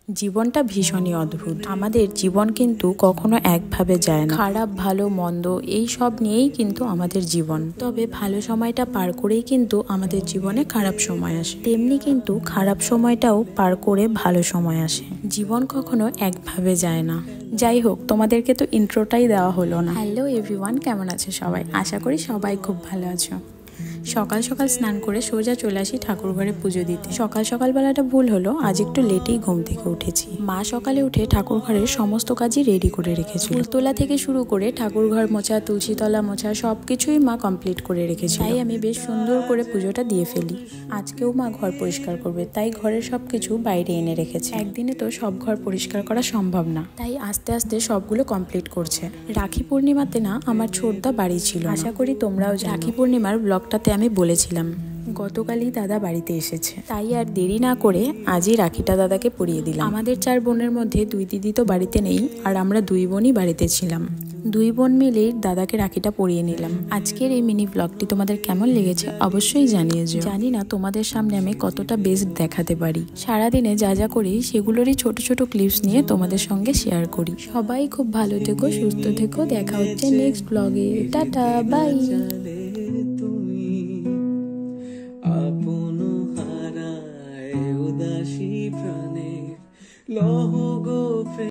জীবনটা ভীষণই অদ্ভুত। আমাদের জীবন কিন্তু কখনো একভাবে যায় না। খারাপ ভালো মন্দ এই সব নিয়েই কিন্তু আমাদের জীবন। তবে ভালো সময়টা পার করেই কিন্তু আমাদের জীবনে খারাপ সময় আসে, তেমনি কিন্তু খারাপ সময়টাও পার করে ভালো সময় আসে। জীবন কখনো একভাবে যায় না। যাই হোক, তোমাদেরকে তো ইন্ট্রোটাই দেওয়া হলো না। হ্যালো এভরিওয়ান, কেমন আছে সবাই? আশা করি সবাই খুব ভালো আছো। সকাল সকাল স্নান করে সোজা চলে আসি ঠাকুর ঘরে পুজো দিতে। সকাল বেলাটা ভুল হলো, আজ একটু লেটেই ঘুম থেকে উঠেছি। মা সকালে উঠে ঠাকুর ঘরের সমস্ত কাজই রেডি করে রেখেছিল। ফুল তোলা থেকে শুরু করে ঠাকুর ঘর মোছা, তুলসী তলা মোছা সবকিছুই মা কমপ্লিট করে রেখেছিল। তাই আমি বেশ সুন্দর করে পুজোটা দিয়ে ফেলি। আজকেও মা ঘর পরিষ্কার করবে, তাই ঘরের সবকিছু বাইরে এনে রেখেছে। একদিনে তো সব ঘর পরিষ্কার করা সম্ভব না, তাই আস্তে আস্তে সবগুলো কমপ্লিট করছে। রাখি পূর্ণিমাতে না আমার ছোটদা বাড়ি ছিল, আশা করি তোমরাও জানো। রাখি পূর্ণিমার ব্লগটাতে আমি বলেছিলাম গতকালই দাদা বাড়িতে এসেছে, তাই আর দেরি না করে আজই রাখিটা দাদাকে পরিয়ে দিলাম। আমাদের 4 বোনের মধ্যে 2 দিদি তো বাড়িতে নেই, আর আমরা 2 বোনই বাড়িতে ছিলাম। 2 বোন মিলেই দাদাকে রাখিটা পরিয়ে নিলাম। আজকের এই মিনি ব্লগটি তোমাদের কেমন লেগেছে অবশ্যই জানিয়েছো। জানি না তোমাদের সামনে আমি কতটা বেস্ট দেখাতে পারি। সারাদিনে যা যা করি সেগুলোরই ছোট ছোট ক্লিপস নিয়ে তোমাদের সঙ্গে শেয়ার করি। সবাই খুব ভালো থেকো, সুস্থ থেকো। দেখা হচ্ছে নেক্সট ব্লগে। Tata, bye. আপন হারায় উদাসী প্রাণে লহ গো